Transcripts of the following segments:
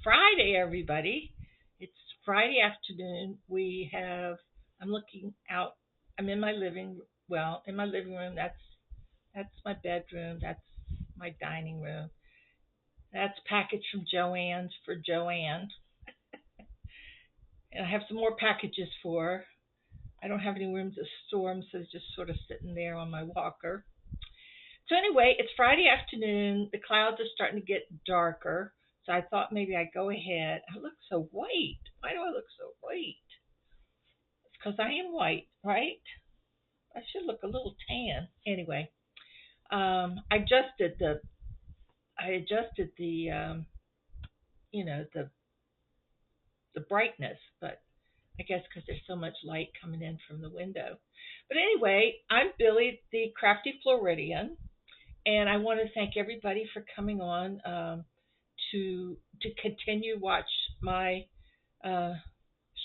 Friday, everybody. It's Friday afternoon. I'm looking out. I'm in my in my living room. That's my bedroom. That's my dining room. That's package from Joann's for Joanne. And I have some more packages for her. I don't have any room to store them, so they're just sort of sitting there on my walker. So anyway, it's Friday afternoon. The clouds are starting to get darker. So I thought maybe I'd go ahead. I look so white. Why do I look so white? It's because I am white, right? I should look a little tan. Anyway, I adjusted the the brightness, but I guess because there's so much light coming in from the window. But anyway, I'm Billie, the Crafty Floridian, and I want to thank everybody for coming on to continue watch my uh,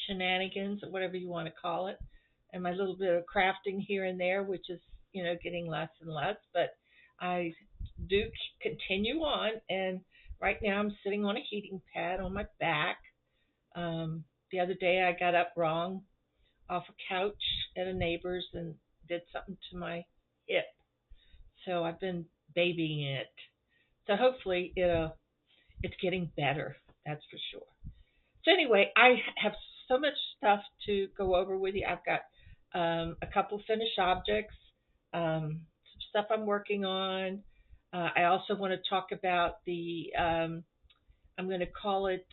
shenanigans or whatever you want to call it, and my little bit of crafting here and there, which is getting less and less, but I do continue on. And right now I'm sitting on a heating pad on my back. The other day I got up wrong off a couch at a neighbor's and did something to my hip, so I've been babying it. So hopefully it's getting better. That's for sure. So anyway, I have so much stuff to go over with you. I've got a couple finished objects, some stuff I'm working on. I also want to talk about I'm going to call it,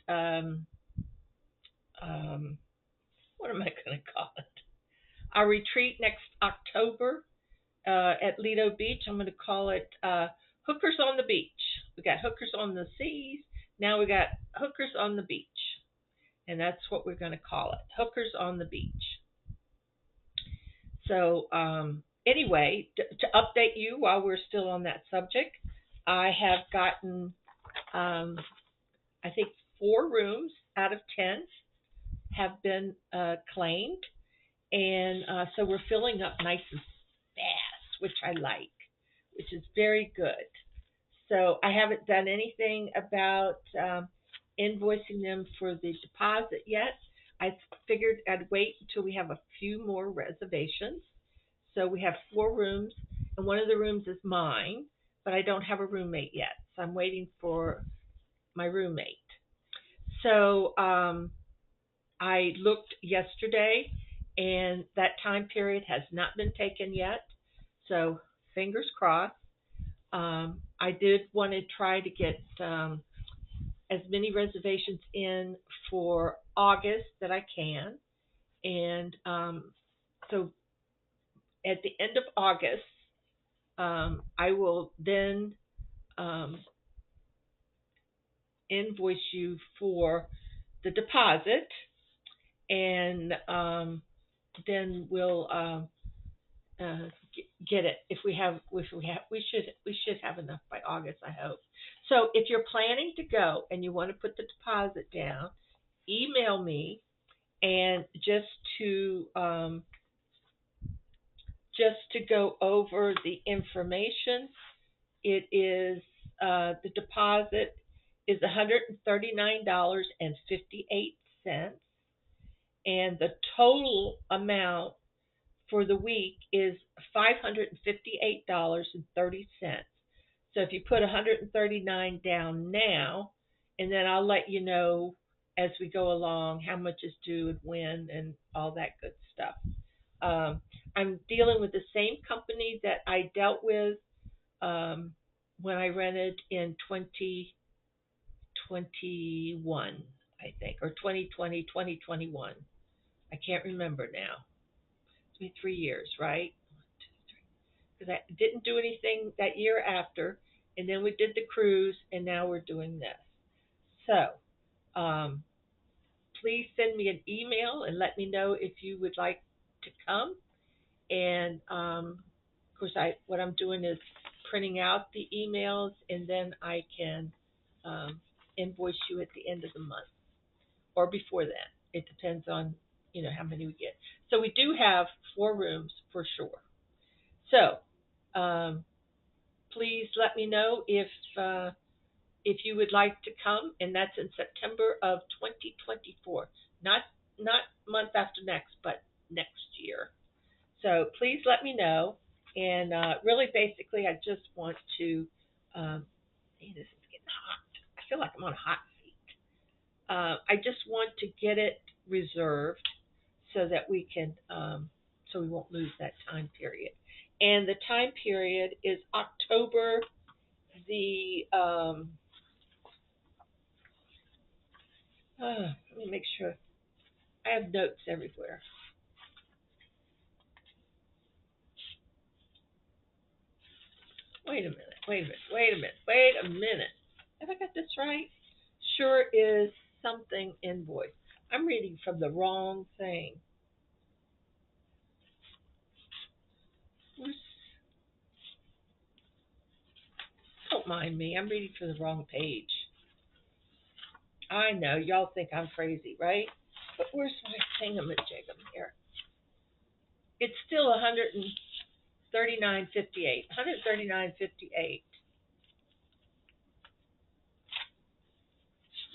what am I going to call it? Our retreat next October at Lido Beach. I'm going to call it Hookers on the Beach. We got hookers on the seas. Now we got hookers on the beach. And that's what we're going to call it, Hookers on the Beach. So anyway, to update you while we're still on that subject, I have gotten, I think, 4 rooms out of 10 have been claimed. And so we're filling up nice and fast, which I like, which is very good. So I haven't done anything about invoicing them for the deposit yet. I figured I'd wait until we have a few more reservations. So we have 4 rooms, and one of the rooms is mine, but I don't have a roommate yet. So I'm waiting for my roommate. So I looked yesterday, and that time period has not been taken yet. So fingers crossed. I did want to try to get as many reservations in for August that I can. And so at the end of August, I will then invoice you for the deposit, and then we'll get it. If we have, we should have enough by August, I hope. So if you're planning to go and you want to put the deposit down, email me, and just to go over the information, it is the deposit is $139.58, and the total amount for the week is $558.30. So if you put 139 down now, and then I'll let you know as we go along how much is due and when and all that good stuff. I'm dealing with the same company that I dealt with when I rented in 2021, I think, or 2020, 2021. I can't remember now. It's been 3 years, right? Because I didn't do anything that year after, and then we did the cruise, and now we're doing this. So please send me an email and let me know if you would like to come. And of course, what I'm doing is printing out the emails, and then I can invoice you at the end of the month or before that. It depends on how many we get. So we do have 4 rooms for sure. So please let me know if if you would like to come, and that's in September of 2024, not month after next, but next year. So please let me know. And really, basically, I just want to. Hey, this is getting hot. I feel like I'm on a hot seat. I just want to get it reserved so that we can, so we won't lose that time period. And the time period is October the. Let me make sure. I have notes everywhere. Wait a minute. Wait a minute. Wait a minute. Wait a minute. Have I got this right? Sure is something invoice. I'm reading from the wrong thing. Don't mind me. I'm reading from the wrong page. I know. Y'all think I'm crazy, right? But where's my thingamajigam here? It's still 139.58. 139.58.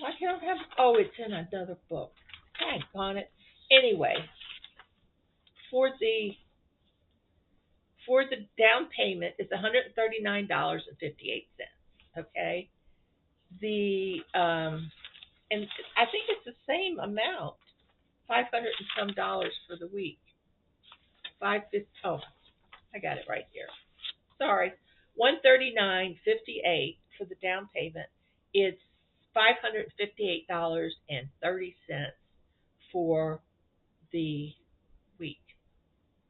Why can't I have? Oh, it's in another book. Daggone it. Anyway, for the down payment is $139.58. Okay. The and I think it's the same amount, 500 and some dollars for the week. 550. Oh, I got it right here. Sorry, 139.58 for the down payment. It's $558.30 for the week.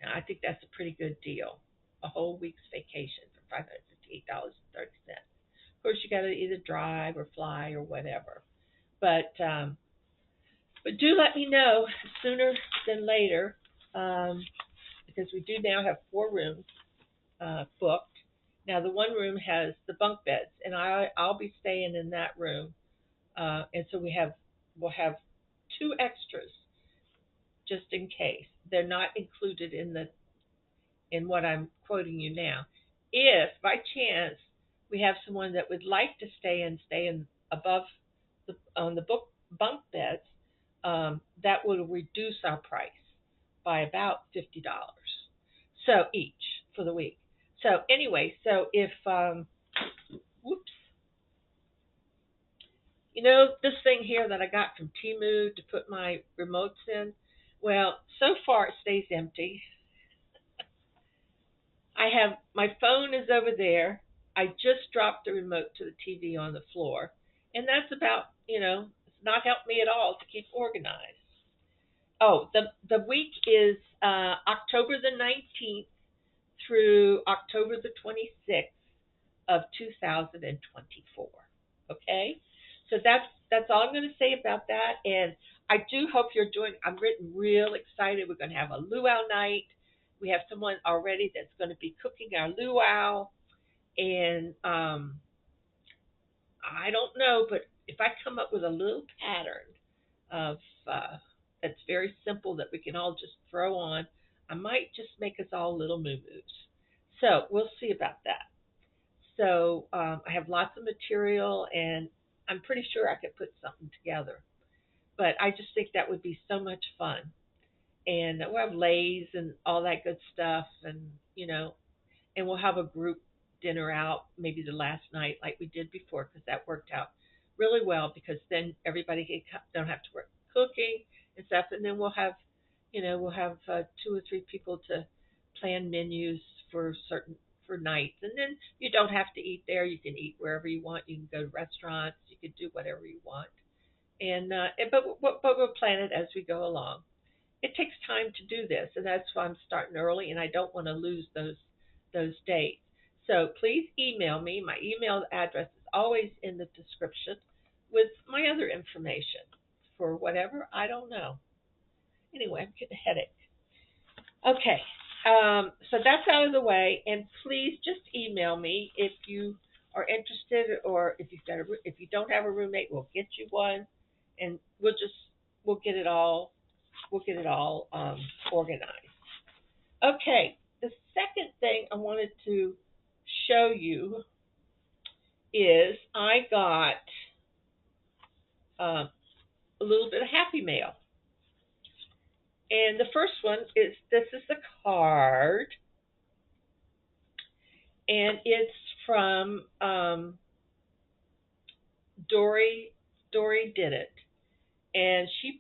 Now, I think that's a pretty good deal. A whole week's vacation for $558.30. Of course, you got to either drive or fly or whatever. But do let me know sooner than later, because we do now have 4 rooms booked. Now the one room has the bunk beds, and I'll be staying in that room, and so we'll have 2 extras just in case. They're not included in what I'm quoting you now. If by chance we have someone that would like to stay in above on the bunk beds, that will reduce our price by about $50. So each for the week. So anyway, so if whoops, this thing here that I got from Temu to put my remotes in. Well, so far it stays empty. I have my phone is over there. I just dropped the remote to the TV on the floor, and that's about it's not helped me at all to keep organized. Oh, the week is October the 19th through October the 26th of 2024. Okay, so that's all I'm going to say about that. And I do hope you're doing. I'm getting real excited. We're going to have a luau night. We have someone already that's going to be cooking our luau, and I don't know, but if I come up with a little pattern of that's very simple that we can all just throw on, I might just make us all little moo-moos. So we'll see about that. So I have lots of material, and I'm pretty sure I could put something together. But I just think that would be so much fun. And we'll have lays and all that good stuff, and we'll have a group dinner out maybe the last night like we did before, because that worked out really well, because then everybody don't have to work cooking and stuff, and then we'll have 2 or 3 people to plan menus for nights, and then you don't have to eat there. You can eat wherever you want. You can go to restaurants. You can do whatever you want, but we'll plan it as we go along. It takes time to do this, and that's why I'm starting early, and I don't want to lose those dates. So please email me. My email address is always in the description with my other information for whatever. I don't know. Anyway, I'm getting a headache. Okay, so that's out of the way, and please just email me if you are interested, or if you don't have a roommate, we'll get you one, and we'll get it all organized. Okay, the second thing I wanted to show you is I got a little bit of happy mail. And the first one is this is a card, and it's from Dory. Dory did it, and she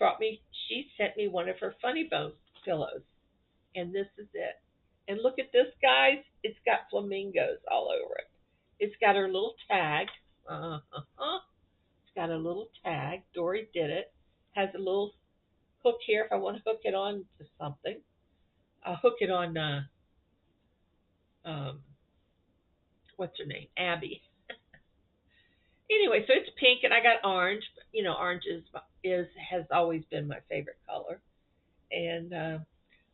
sent me one of her funny bone pillows, and this is it. And look at this, guys. It's got flamingos all over it. It's got her little tag. It's got a little tag. Dory did it. Has a little hook here if I want to hook it on to something. I'll hook it on. Um, what's her name? Abby. Anyway, so it's pink and I got orange. Orange is has always been my favorite color. And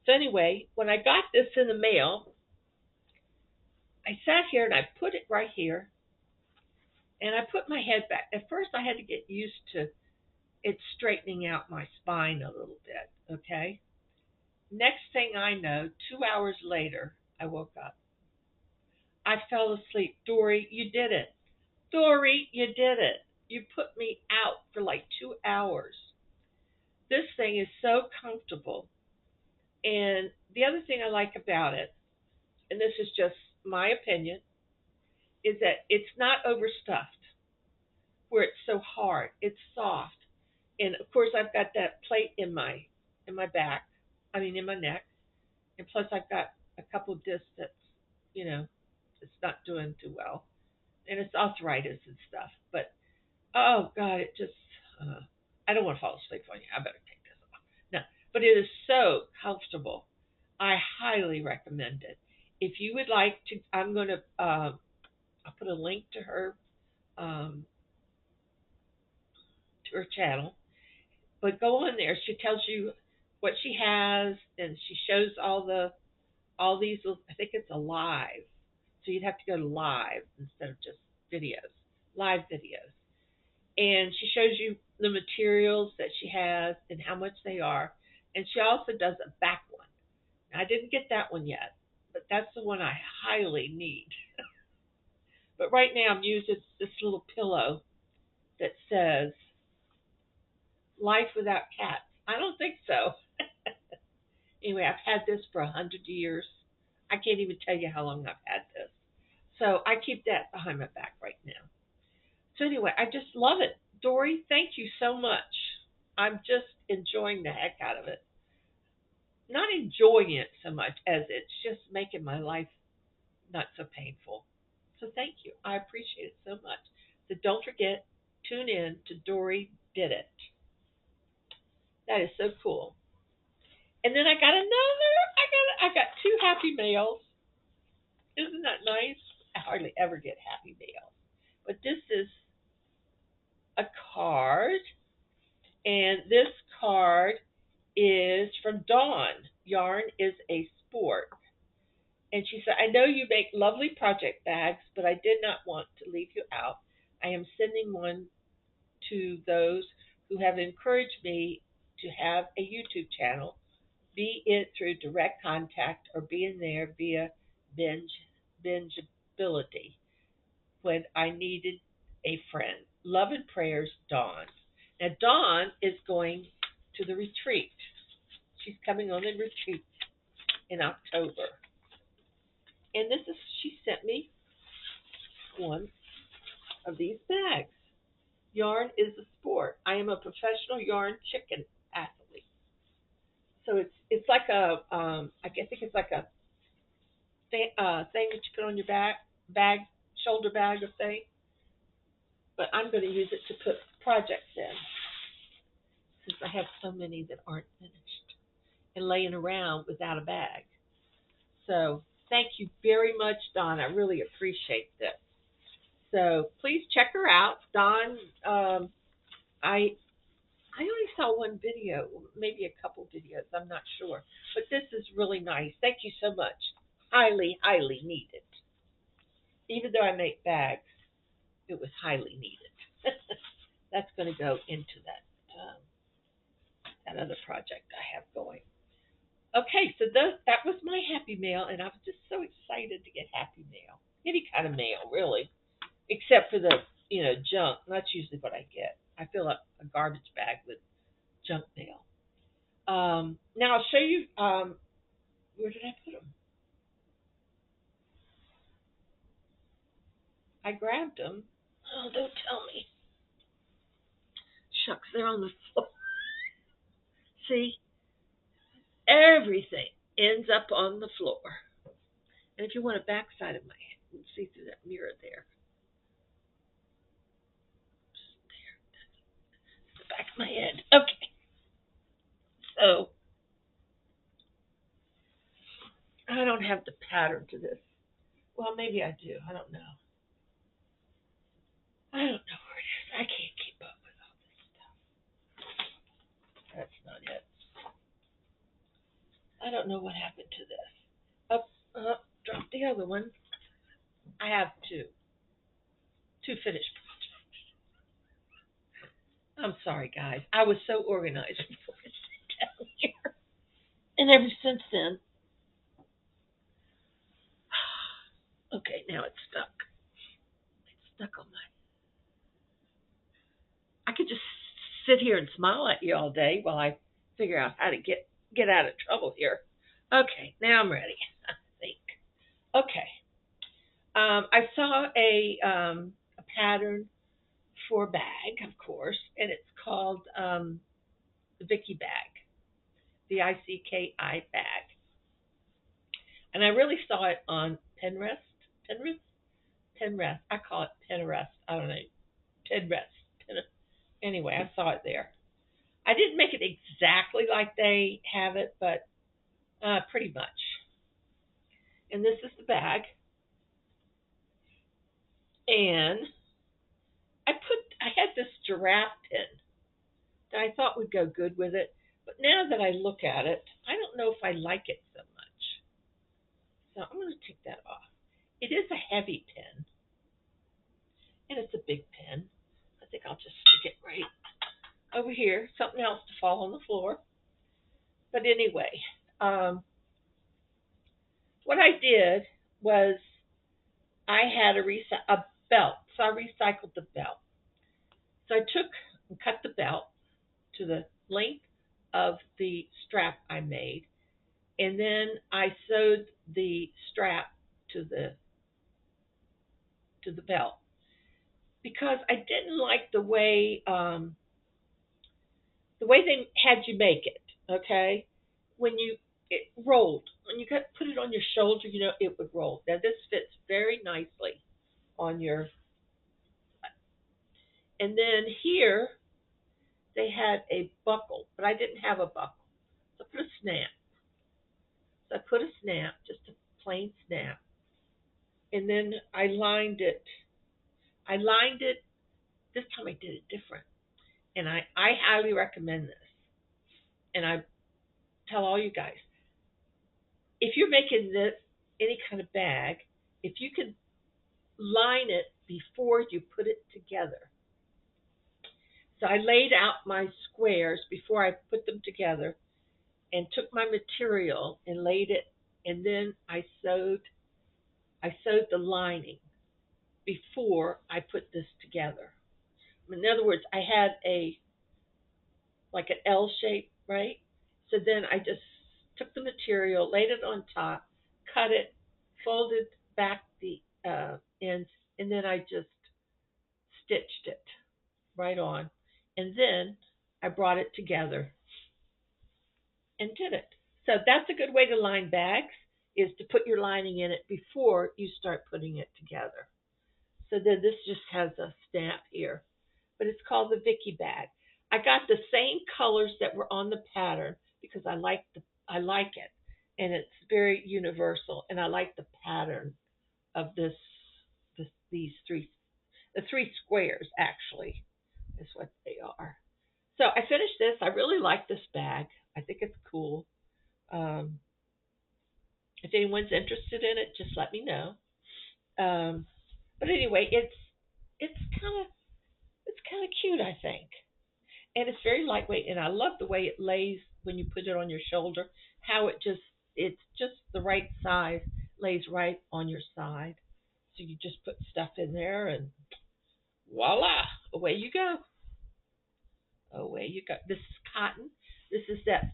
so anyway, when I got this in the mail, I sat here and I put it right here, and I put my head back. At first, I had to get used to it straightening out my spine a little bit. Okay. Next thing I know, 2 hours later, I woke up. I fell asleep. Dory, you did it. Dory, you did it. You put me out for like 2 hours. This thing is so comfortable. And the other thing I like about it, and this is just my opinion, is that it's not overstuffed where it's so hard. It's soft. And of course I've got that plate in my back. In my neck. And plus I've got a couple of discs that's, you know, it's not doing too well. And it's arthritis and stuff. But oh God, it just I don't want to fall asleep on you. I better take this off. No, but it is so comfortable. I highly recommend it. If you would like to, I'll put a link to her channel. But go on there. She tells you what she has, and she shows all these. I think it's a live, so you'd have to go to live instead of just videos, live videos. And she shows you the materials that she has and how much they are. And she also does a back one. I didn't get that one yet, but that's the one I highly need. But right now I'm using this little pillow that says "Life Without Cats." I don't think so. Anyway, I've had this for 100 years. I can't even tell you how long I've had this. So I keep that behind my back right now. So anyway, I just love it. Dory, thank you so much. I'm just enjoying the heck out of it. Not enjoying it so much as it's just making my life not so painful. So thank you. I appreciate it so much. So don't forget, tune in to Dory Did It. That is so cool. And then I got another. I got two happy mails. Isn't that nice? I hardly ever get happy mail. But this is a card, and this card is from Dawn. Yarn is a sport. And she said, I know you make lovely project bags, but I did not want to leave you out. I am sending one to those who have encouraged me to have a YouTube channel, be it through direct contact or being there via bingeability when I needed a friend. Love and prayers, Dawn. Now, Dawn is going to the retreat. She's coming on the retreat in October. And she sent me one of these bags. Yarn is a sport. I am a professional yarn chicken athlete. So it's like I think it's like a thing that you put on your shoulder bag or thing. But I'm going to use it to put projects in since I have so many that aren't finished and laying around without a bag. So thank you very much, Dawn. I really appreciate this. So please check her out, Dawn. I only saw one video, maybe a couple videos. I'm not sure, but this is really nice. Thank you so much. Highly, highly needed. Even though I make bags, it was highly needed. That's going to go into that other project I have going. Okay, so that was my happy mail, and I was just so excited to get happy mail. Any kind of mail, really. except for the junk. That's usually what I get. I fill up a garbage bag with junk mail. Now I'll show you. Where did I put them? I grabbed them. Oh, don't tell me. Shucks, they're on the floor. See, everything ends up on the floor. And if you want a backside of my head, you can see through that mirror there. There, the back of my head. Okay, so I don't have the pattern to this. Well, maybe I do. I don't know. I don't know where it is. I can't keep up with all this stuff. That's not it. I don't know what happened to this. Drop the other one. I have two finished projects. I'm sorry, guys. I was so organized before I sat down here, and ever since then. Okay, now it's stuck. It's stuck on my. I could just sit here and smile at you all day while I figure out how to get out of trouble here. Okay, now I'm ready. I think. Okay. I saw a pattern for bag, of course, and it's called the Vicky bag, the ICKI bag, and I really saw it on Pinterest. I call it Pinterest. I don't know, Pinterest. Anyway, I saw it there. I didn't make it exactly like they have it, but pretty much. And this is the bag, and I had this giraffe pin that I thought would go good with it, but now that I look at it, I don't know if I like it so much. So I'm going to take that off. It is a heavy pin, and it's a big pin. I think I'll just stick it right over here. Something else to fall on the floor. But anyway, what I did was I had a belt, so I recycled the belt. So I took and cut the belt to the length of the strap I made, and then I sewed the strap to the belt because I didn't like the way they had you make it. Okay, when it rolled when you put it on your shoulder, it would roll. Now this fits very nicely on your. And then here they had a buckle, but I didn't have a buckle, so I put a snap. So I put a snap, just a plain snap, and then I lined it. This time I did it different, and I highly recommend this. And I tell all you guys, if you're making this any kind of bag, if you can line it before you put it together. So I laid out my squares before I put them together, and took my material and laid it, and then I sewed the lining before I put this together. In other words, I had like an L shape, right? So then I just took the material, laid it on top, cut it, folded back the ends, and then I just stitched it right on. And then I brought it together and did it. So that's a good way to line bags, is to put your lining in it before you start putting it together. So then this just has a snap here, but it's called the Vicky bag. I got the same colors that were on the pattern because I like it, and it's very universal, and I like the pattern of these three squares actually is what they are. So I finished this. I really like this bag. I think it's cool. If anyone's interested in it, just let me know. But anyway, it's kind of cute, I think, and it's very lightweight, and I love the way it lays when you put it on your shoulder. How it's just the right size, lays right on your side, So you just put stuff in there and voila, away you go. Away you go. This is cotton. This is that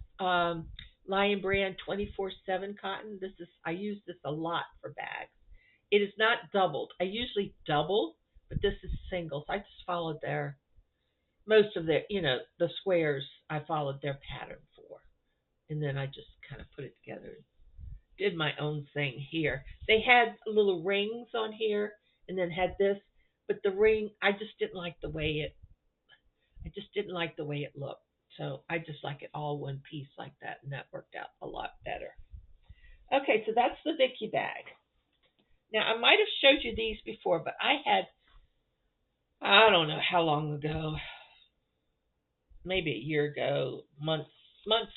Lion Brand 24/7 cotton. I use this a lot for bags. It is not doubled. I usually double, but this is single. So I just followed most of the squares I followed their pattern for. And then I just kind of put it together and did my own thing here. They had little rings on here and then had this, but the ring I just didn't like the way it looked. So I just like it all one piece like that, and that worked out a lot better. Okay, so that's the Vicky bag. Now I might have showed you these before, but I don't know how long ago, maybe a year ago, months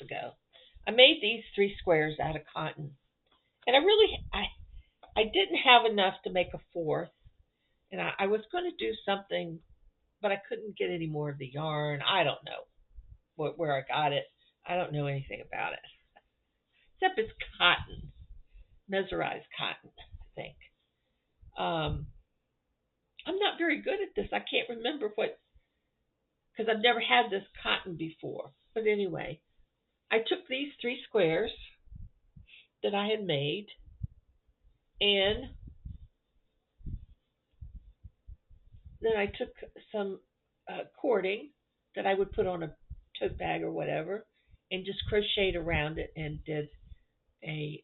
ago. I made these 3 squares out of cotton, and I didn't have enough to make a fourth, and I was going to do something, but I couldn't get any more of the yarn. I don't know where I got it. I don't know anything about it, except it's cotton, mesmerized cotton, I think. Um, I'm not very good at this. I can't remember because I've never had this cotton before. But anyway, I took these 3 squares that I had made, and then I took some cording that I would put on a tote bag or whatever, and just crocheted around it and did a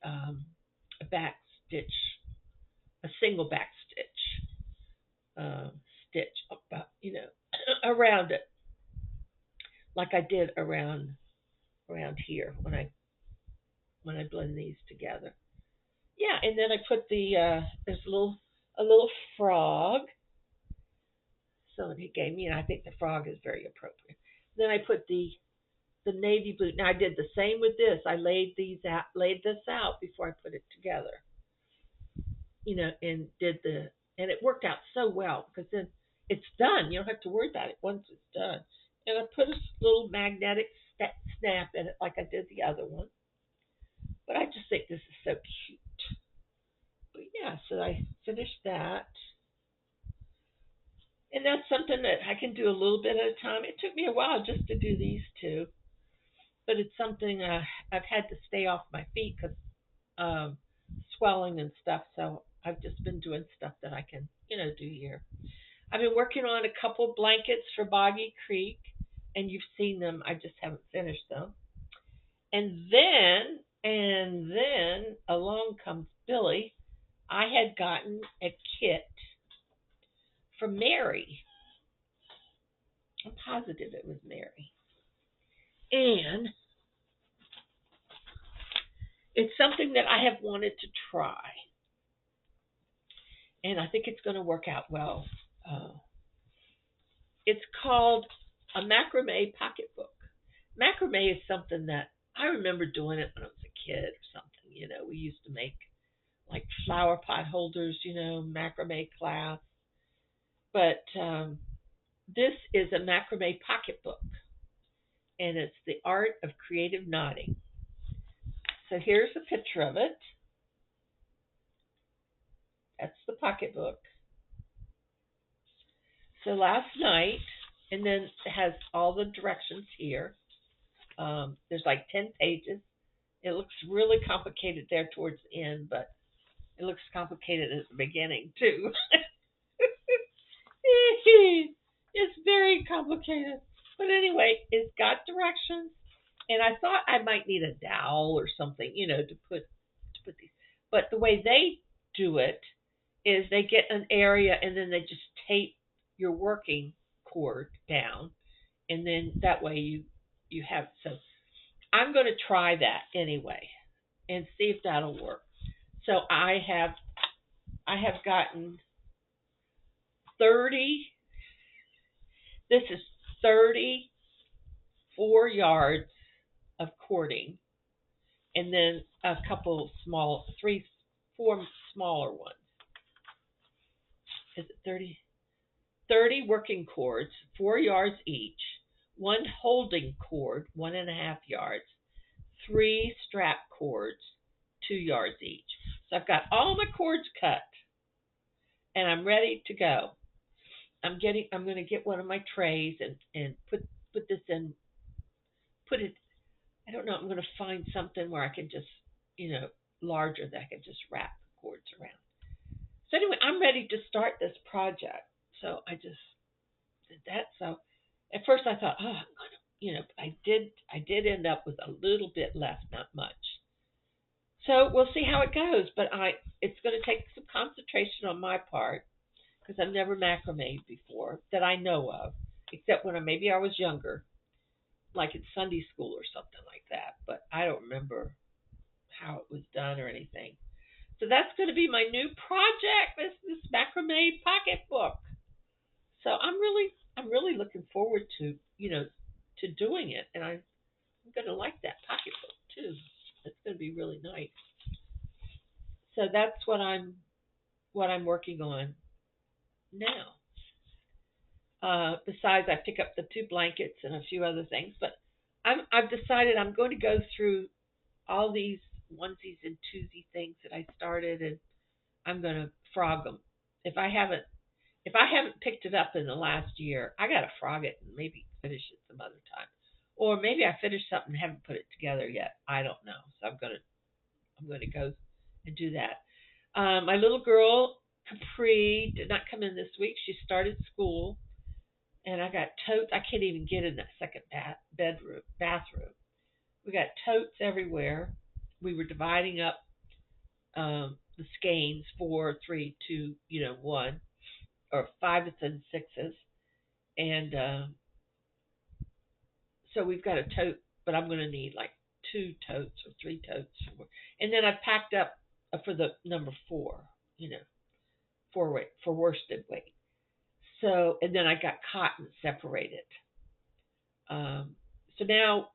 back stitch, a single back stitch about around it, like I did around here when I blend these together. Yeah, and then I put there's a little frog. So he gave me, and I think the frog is very appropriate. Then I put the navy blue. Now I did the same with this. I laid this out before I put it together. And and it worked out so well because then it's done. You don't have to worry about it once it's done. And I put a little magnetic snap in it like I did the other one. But I just think this is so cute. But yeah, so I finished that. And that's something that I can do a little bit at a time. It took me a while just to do these two, but it's something I've had to stay off my feet because swelling and stuff. So I've just been doing stuff that I can, do here. I've been working on a couple blankets for Boggy Creek, and you've seen them. I just haven't finished them. And then along comes Billy. I had gotten a kit from Mary. I'm positive it was Mary. And it's something that I have wanted to try. And I think it's going to work out well. It's called a macrame pocketbook. Macrame is something that I remember doing it when I was a kid or something. We used to make like flower pot holders, macrame class. But this is a macrame pocketbook, and it's the art of creative knotting. So here's a picture of it. That's the pocketbook. So last night, and then it has all the directions here. There's like 10 pages. It looks really complicated there towards the end, but it looks complicated at the beginning too. It's very complicated. But anyway, it's got directions, and I thought I might need a dowel or something, to put these. But the way they do it is they get an area and then they just tape your working cord down, and then that way you have. So I'm going to try that anyway and see if that'll work. So I have gotten 30. This is 34 yards of cording, and then a couple four smaller ones. Is it 30? 30 working cords, 4 yards each, 1 holding cord, 1.5 yards, 3 strap cords, 2 yards each. So I've got all my cords cut. and I'm ready to go. I'm going to get one of my trays and put this in, put it, I don't know, I'm going to find something where I can just, larger that I can just wrap the cords around. So anyway, I'm ready to start this project. So I just did that. So at first I thought, oh, I'm gonna, I did end up with a little bit left, not much. So we'll see how it goes. But it's going to take some concentration on my part because I've never macrameed before that I know of, except when maybe I was younger, like in Sunday school or something like that. But I don't remember how it was done or anything. So that's going to be my new project, this macrame pocketbook. So I'm really looking forward to to doing it, and I'm going to like that pocketbook too. It's going to be really nice. So that's what I'm working on now. Besides, I pick up the two blankets and a few other things, but I've decided I'm going to go through all these onesies and twosie things that I started, and I'm going to frog them. If I haven't picked it up in the last year, I got to frog it and maybe finish it some other time. Or maybe I finished something and haven't put it together yet. I don't know. So I'm gonna go and do that. My little girl Capri did not come in this week. She started school, and I got totes. I can't even get in that second bathroom. We got totes everywhere. We were dividing up the skeins 4, 3, 2, 1, or 5s and 6s, and so we've got a tote, but I'm going to need like 2 totes or 3 totes, and then I've packed up for the number 4, 4 weight for worsted weight. So, and then I got cotton separated. So now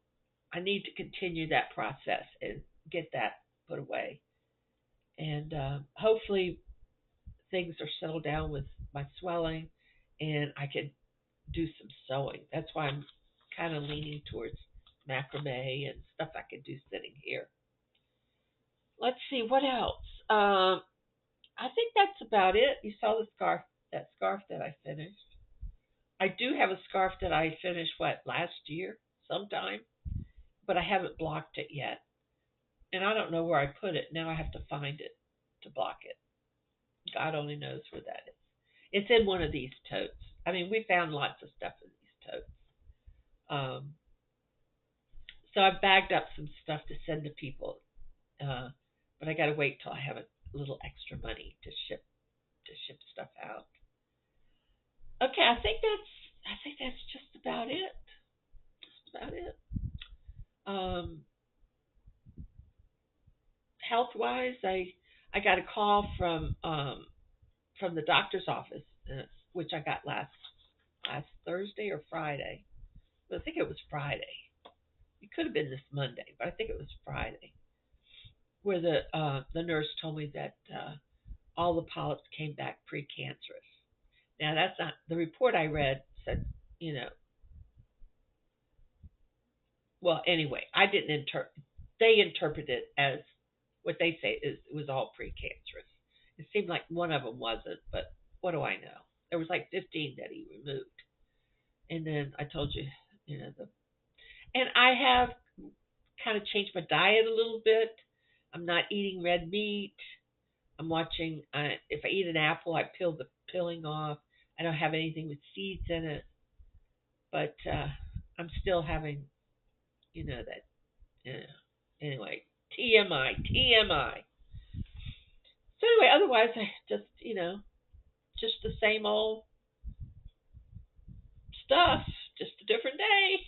I need to continue that process and get that put away, and hopefully things are settled down with my swelling, and I can do some sewing. That's why I'm kind of leaning towards macrame and stuff I could do sitting here. Let's see what else. I think that's about it. You saw that scarf that I finished. I do have a scarf that I finished last year sometime, but I haven't blocked it yet, and I don't know where I put it. Now I have to find it to block it. God only knows where that is. It's in one of these totes. I mean, we found lots of stuff in these totes. So I've bagged up some stuff to send to people, but I got to wait till I have a little extra money to ship stuff out. Okay, I think that's just about it. Just about it. Health wise, I got a call from the doctor's office, which I got last Thursday or Friday. But I think it was Friday. It could have been this Monday, but I think it was Friday, where the nurse told me that all the polyps came back precancerous. Now that's not the report I read said, well, anyway, I didn't interpret. They interpret it as what they say is it was all precancerous. It seemed like one of them wasn't, but what do I know? There was like 15 that he removed, and then I told you, and I have kind of changed my diet a little bit. I'm not eating red meat. I'm watching. If I eat an apple, I peel the peeling off. I don't have anything with seeds in it, but I'm still having, that. Anyway, TMI. So anyway, otherwise, I just, just the same old stuff, just a different day.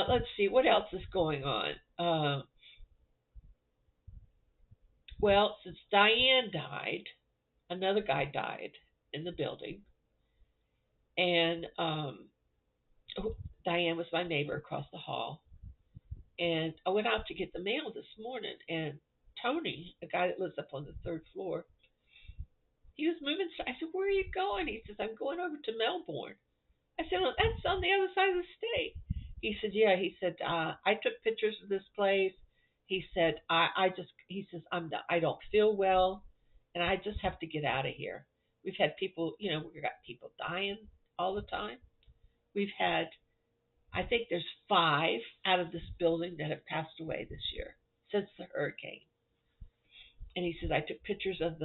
Let's see, what else is going on? Well, since Diane died, another guy died in the building, and Diane was my neighbor across the hall, and I went out to get the mail this morning, and Tony, a guy that lives up on the 3rd floor, he was moving. I said, "Where are you going?" He says, "I'm going over to Melbourne." I said, "Well, that's on the other side of the state." He said, "Yeah." He said, "I took pictures of this place." He said, he says, I don't feel well. and I just have to get out of here. We've had people, we've got people dying all the time. We've had, I think there's 5 out of this building that have passed away this year since the hurricane. And he says, I took pictures of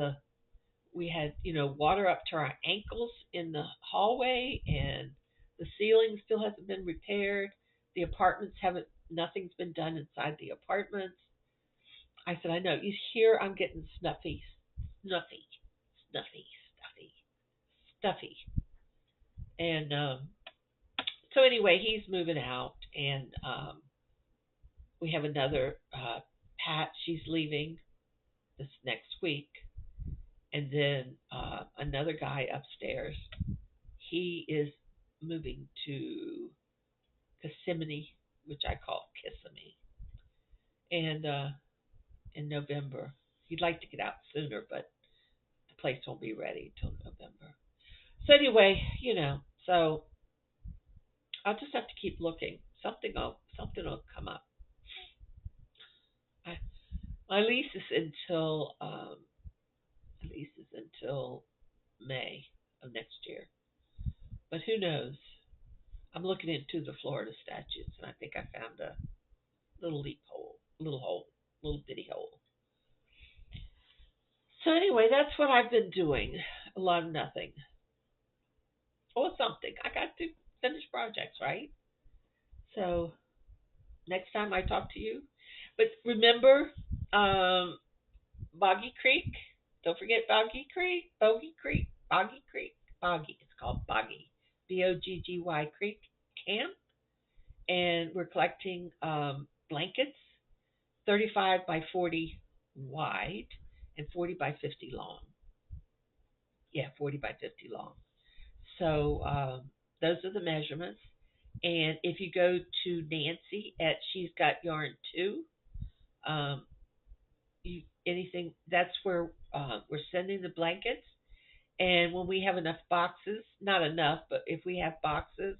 we had, water up to our ankles in the hallway, and the ceiling still hasn't been repaired. The apartments nothing's been done inside the apartments. I said, I know. You hear I'm getting snuffy, snuffy, snuffy, stuffy, stuffy. And so anyway, he's moving out, and we have another Pat. She's leaving this next week, and then another guy upstairs. He is moving to Kissimmee, which I call Kissimmee, and in November. He'd like to get out sooner, but the place won't be ready till November. So anyway, so I'll just have to keep looking. Something will come up. I, my lease is until May of next year, but who knows? I'm looking into the Florida statutes, and I think I found a little little bitty hole. So anyway, that's what I've been doing. A lot of nothing. Or something. I got to finish projects, right? So next time I talk to you. But remember, Boggy Creek. Don't forget Boggy Creek. Boggy Creek. Boggy Creek. Boggy. It's called Boggy. Boggy Creek Camp. And we're collecting blankets, 35 by 40 wide and 40 by 50 long. Yeah, 40 by 50 long. So those are the measurements. And if you go to Nancy at She's Got Yarn Too, anything that's where we're sending the blankets. And when we have enough boxes, not enough, but if we have boxes,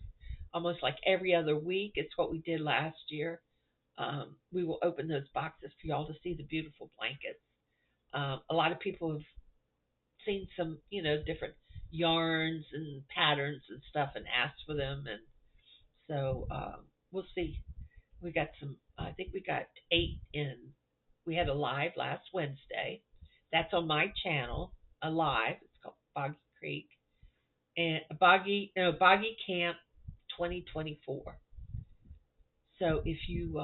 almost like every other week, it's what we did last year. We will open those boxes for y'all to see the beautiful blankets. A lot of people have seen some, different yarns and patterns and stuff and asked for them. And so we'll see. We got I think we got 8 in. We had a live last Wednesday. That's on my channel, a live. It's called Boggy Creek. And Boggy Camp 2024. So if you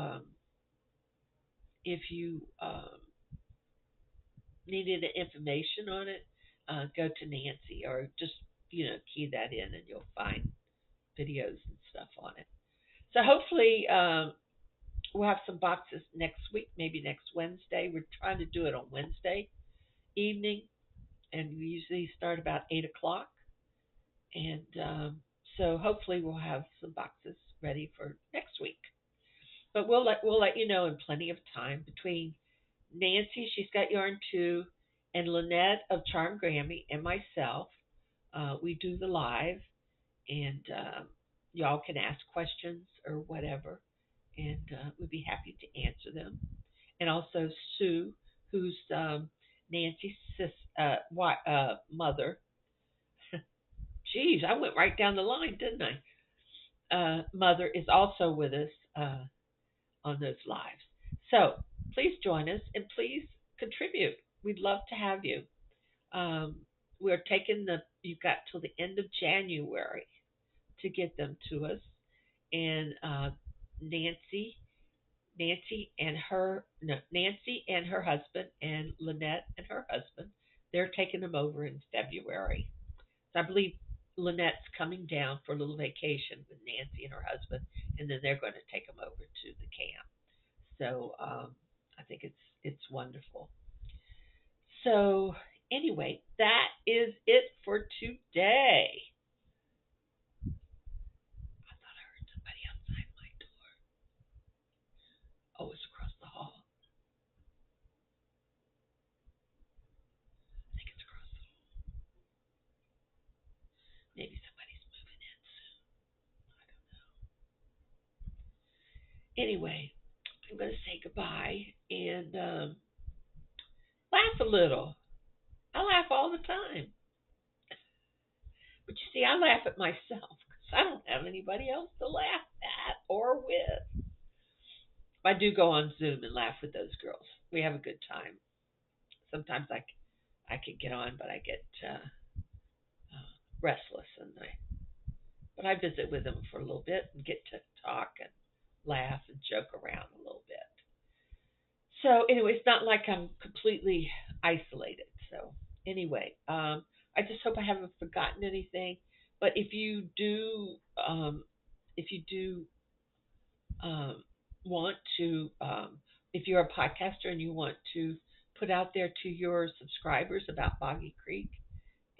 needed information on it, go to Nancy or just key that in and you'll find videos and stuff on it. So hopefully we'll have some boxes next week, maybe next Wednesday. We're trying to do it on Wednesday evening, and we usually start about 8 o'clock. And so hopefully we'll have some boxes ready for next week. But we'll let you know in plenty of time. Between Nancy, She's Got Yarn Too, and Lynette of Charm Grammy and myself, we do the live, and y'all can ask questions or whatever, and we'd be happy to answer them. And also Sue, who's Nancy's mother. Geez, I went right down the line, didn't I? Mother is also with us on those lives. So please join us and please contribute. We'd love to have you. We're taking you've got till the end of January to get them to us. And Nancy and her husband, and Lynette and her husband, they're taking them over in February. So I believe Lynette's coming down for a little vacation with Nancy and her husband, and then they're going to take them over to the camp. So I think it's wonderful. So anyway, that is it for today. I thought I heard somebody outside my door. Oh, it's across the hall. I think it's across the hall. Maybe somebody's moving in soon. I don't know. Anyway, I'm going to say goodbye and laugh a little. I laugh all the time. But you see, I laugh at myself because I don't have anybody else to laugh at or with. I do go on Zoom and laugh with those girls. We have a good time. Sometimes I can get on, but I get restless, but I visit with them for a little bit and get to talk and laugh and joke around a little bit. So anyway, it's not like I'm completely isolated. So anyway, I just hope I haven't forgotten anything. But if you do um, want to, if you're a podcaster and you want to put out there to your subscribers about Boggy Creek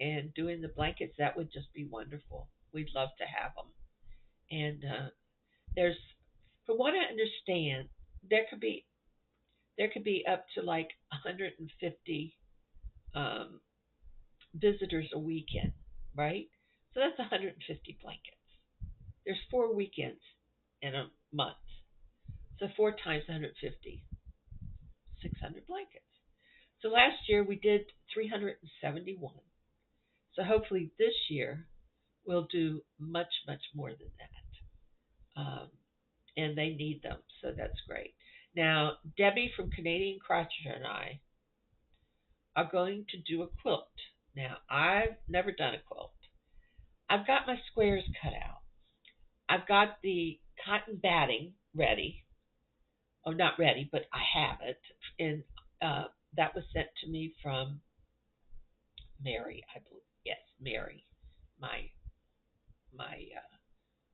and doing the blankets, that would just be wonderful. We'd love to have them. And there's, from what I understand, there could be up to like 150 um, visitors a weekend, right? So that's 150 blankets. There's 4 weekends in a month, so 4 times 150, 600 blankets. So last year we did 371. So hopefully this year we'll do much more than that. And they need them, so that's great. Now Debbie from Canadian Crochet and I are going to do a quilt. Now, I've never done a quilt. I've got my squares cut out. I've got the cotton batting ready. Oh, not ready, but I have it. And that was sent to me from Mary, I believe. Yes, Mary, my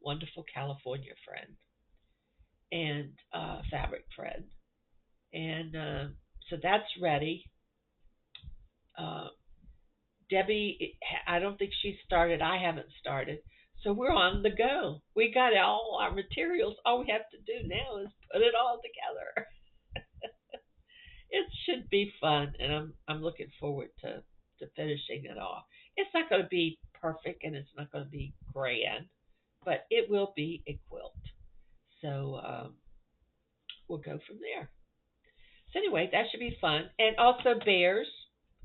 wonderful California friend and fabric friend. And so that's ready. Uh, Debbie, I don't think she started. I haven't started. So we're on the go. We got all our materials. All we have to do now is put it all together. It should be fun, and I'm looking forward to finishing it off. It's not going to be perfect, and it's not going to be grand, but it will be a quilt. So we'll go from there. So anyway, that should be fun, and also bears.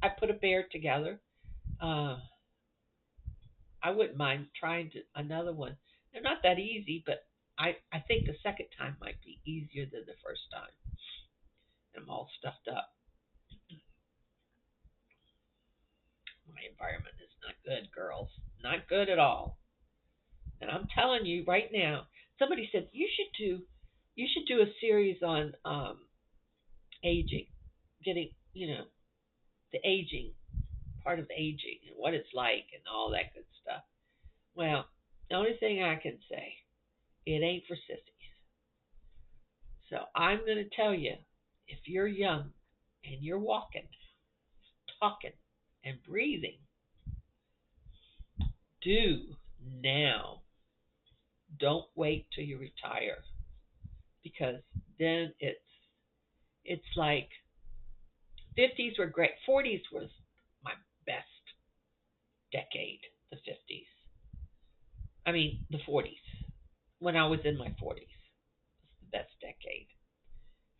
I put a bear together. Uh, I wouldn't mind trying another one. They're not that easy, but I think the second time might be easier than the first time. I'm all stuffed up. My environment is not good, girls. Not good at all. And I'm telling you right now, somebody said you should do a series on aging, getting the aging part of aging and what it's like and all that good stuff. Well, the only thing I can say, it ain't for sissies. So I'm going to tell you, if you're young and you're walking, talking, and breathing, do now. Don't wait till you retire because then it's like 50s were great. 40s was my best decade. The 50s. I mean the 40s. When I was in my 40s, was the best decade.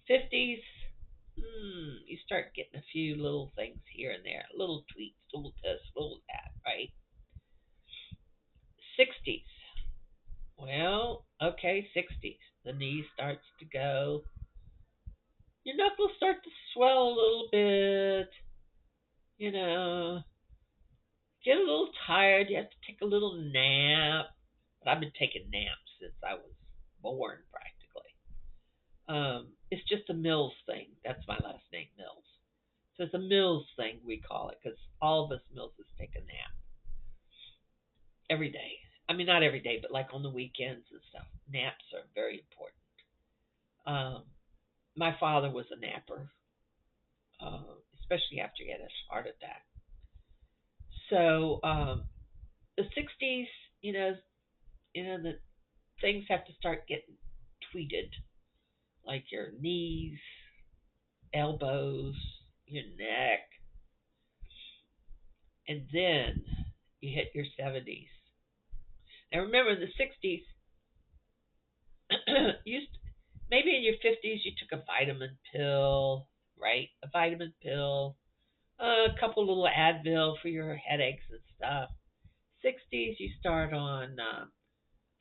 50s, you start getting a few little things here and there, little tweaks, little this, little that, right? 60s. Well, okay, 60s. The knee starts to go. Your knuckles start to swell a little bit. You know, get a little tired. You have to take a little nap. But I've been taking naps since I was born, practically. It's just a Mills thing. That's my last name, Mills. So it's a Mills thing, we call it, because all of us Millses take a nap every day. I mean, not every day, but like on the weekends and stuff. Naps are very important. Um, my father was a napper, especially after he had a heart attack. So the 60s, the things have to start getting tweeted, like your knees, elbows, your neck, and then you hit your 70s. Now remember, in the 60s, maybe in your 50s you took a vitamin pill, right? A vitamin pill, A couple little Advil for your headaches and stuff. 60s, you start on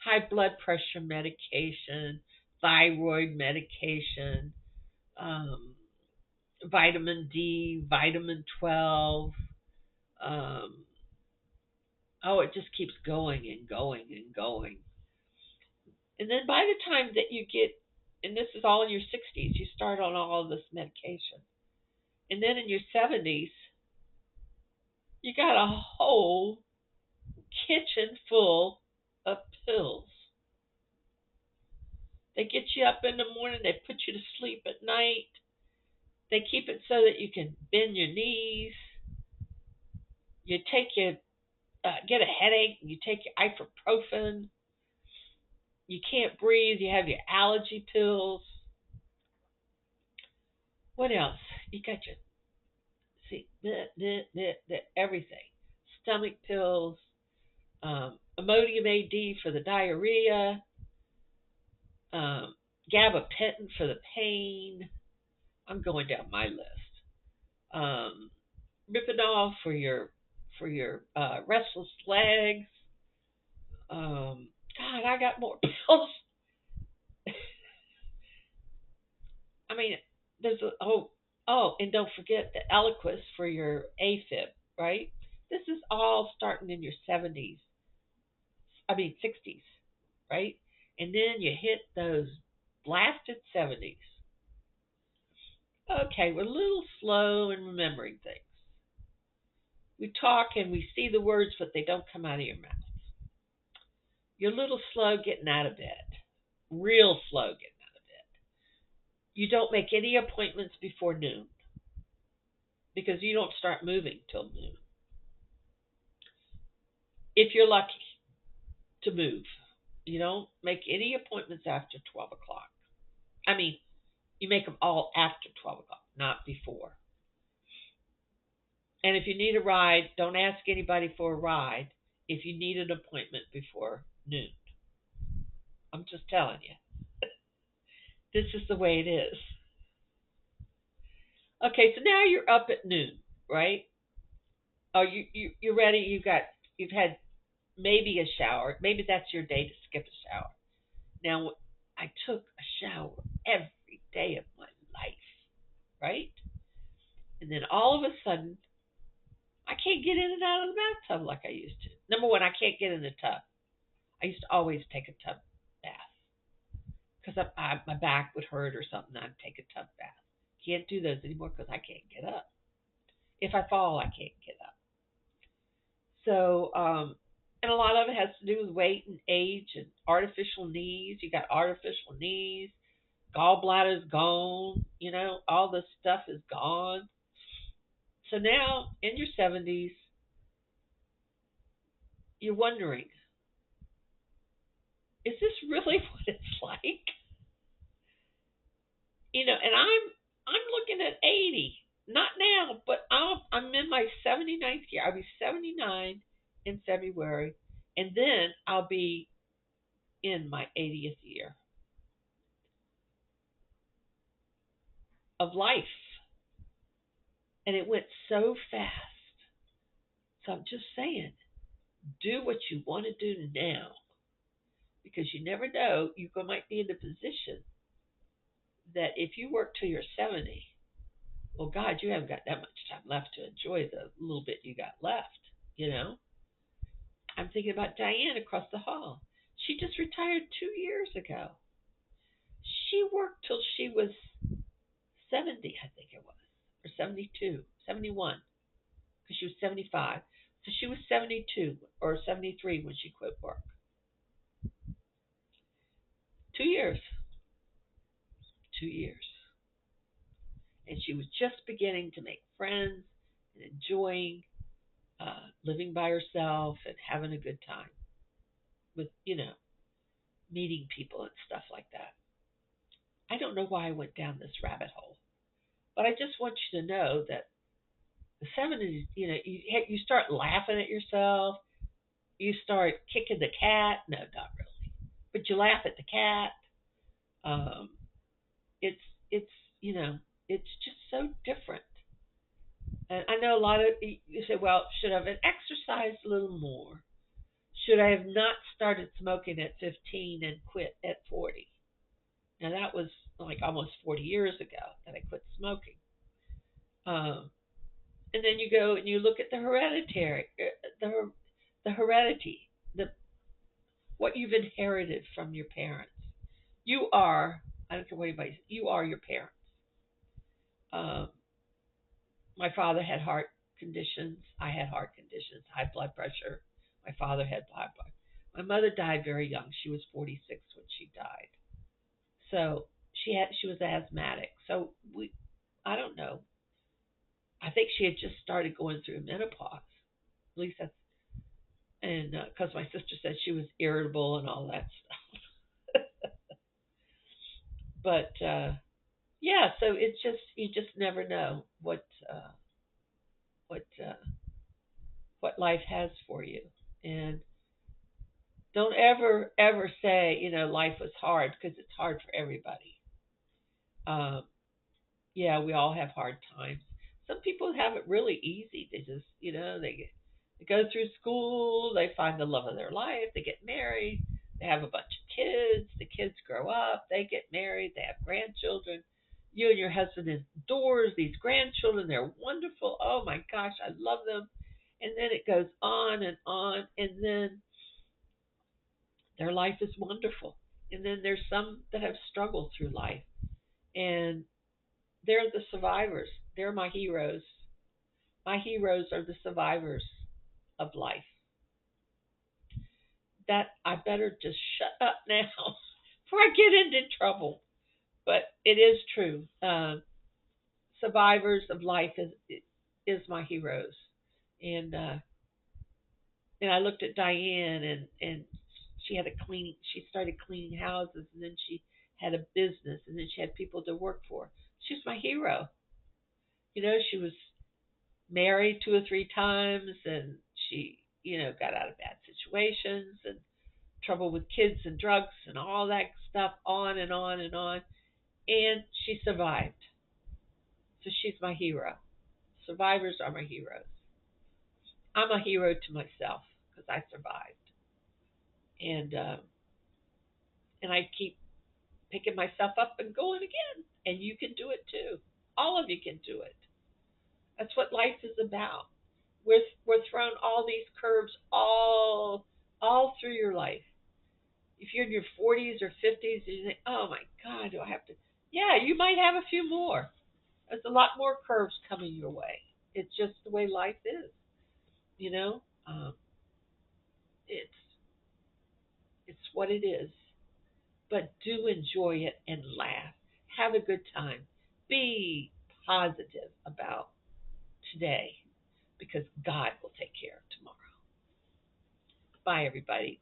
high blood pressure medication, thyroid medication, um, vitamin D, vitamin 12. Um, oh, it just keeps going and going and going. And then by the time that you get, and this is all in your 60s, you start on all of this medication. And then in your 70s, you got a whole kitchen full of pills. They get you up in the morning, they put you to sleep at night. They keep it so that you can bend your knees. You take your get a headache, you take your ibuprofen. You can't breathe, you have your allergy pills. What else? You got your see everything. Stomach pills, Imodium AD for the diarrhea, gabapentin for the pain. I'm going down my list. Um, Riponol for your restless legs. God, I got more pills. I mean, there's a and don't forget the Eliquis for your AFib, right? This is all starting in your 70s. I mean 60s, right? And then you hit those blasted 70s. Okay, we're a little slow in remembering things. We talk and we see the words, but they don't come out of your mouth. You're a little slow getting out of bed. Real slow getting out of bed. You don't make any appointments before noon because you don't start moving till noon. If you're lucky to move, you don't make any appointments after 12 o'clock. I mean, you make them all after 12 o'clock, not before. And if you need a ride, don't ask anybody for a ride if you need an appointment before noon. I'm just telling you. This is the way it is. Okay, so now you're up at noon, right? Oh, you're ready. You've had maybe a shower. Maybe that's your day to skip a shower. Now, I took a shower every day of my life, right? And then all of a sudden, I can't get in and out of the bathtub like I used to. Number one, I can't get in the tub. I used to always take a tub bath because my back would hurt or something. I'd take a tub bath. Can't do those anymore because I can't get up. If I fall, I can't get up. So, and a lot of it has to do with weight and age and artificial knees. You got artificial knees, gallbladder's gone, all this stuff is gone. So now in your 70s, you're wondering, is this really what it's like? And I'm looking at 80. Not now, but I'm in my 79th year. I'll be 79 in February, and then I'll be in my 80th year of life. And it went so fast. So I'm just saying, do what you want to do now, because you never know. You might be in a position that if you work till you're 70, well, God, you haven't got that much time left to enjoy the little bit you got left. I'm thinking about Diane across the hall. She just retired 2 years ago. She worked till she was 70, I think it was, or 72, 71, because she was 75. So she was 72 or 73 when she quit work. 2 years. 2 years. And she was just beginning to make friends and enjoying living by herself and having a good time with, meeting people and stuff like that. I don't know why I went down this rabbit hole, but I just want you to know that the 70s, you start laughing at yourself. You start kicking the cat. No, not really, but you laugh at the cat. Um, it's it's just so different. And I know a lot of you say, well, should I have exercised a little more? Should I have not started smoking at 15 and quit at 40? Now that was like almost 40 years ago that I quit smoking. Um, and then you go and you look at the hereditary, the heredity, the what you've inherited from your parents. You are, I don't care what anybody says, you are your parents. Um, my father had heart conditions. I had heart conditions, high blood pressure. My father had high blood. My mother died very young. She was 46 when she died. So she was asthmatic. So I don't know. I think she had just started going through menopause. At least that's, and because my sister said she was irritable and all that stuff. But yeah, so it's just you just never know what what life has for you, and don't ever say life was hard, because it's hard for everybody. Um, yeah, we all have hard times. Some people have it really easy. They just they go through school, they find the love of their life, they get married, they have a bunch of kids, the kids grow up, they get married, they have grandchildren. You and your husband adores these grandchildren. They're wonderful. Oh my gosh, I love them. And then it goes on, and then their life is wonderful. And then there's some that have struggled through life, and they're the survivors. They're my heroes. My heroes are the survivors of life. That I better just shut up now before I get into trouble. But it is true. Survivors of life is my heroes, and I looked at Diane, and she had a cleaning. She started cleaning houses, and then she had a business, and then she had people to work for. She's my hero. She was married 2 or 3 times, and she got out of bad situations and trouble with kids and drugs and all that stuff, on and on and on, and she survived. So she's my hero. Survivors are my heroes. I'm a hero to myself because I survived, and I keep picking myself up and going again. And you can do it too. All of you can do it. That's what life is about. We're thrown all these curves all through your life. If you're in your 40s or 50s and you think, oh my God, do I have to? Yeah, you might have a few more. There's a lot more curves coming your way. It's just the way life is. You know, um, it's it's what it is. But do enjoy it and laugh. Have a good time. Be positive about today, because God will take care of tomorrow. Bye, everybody.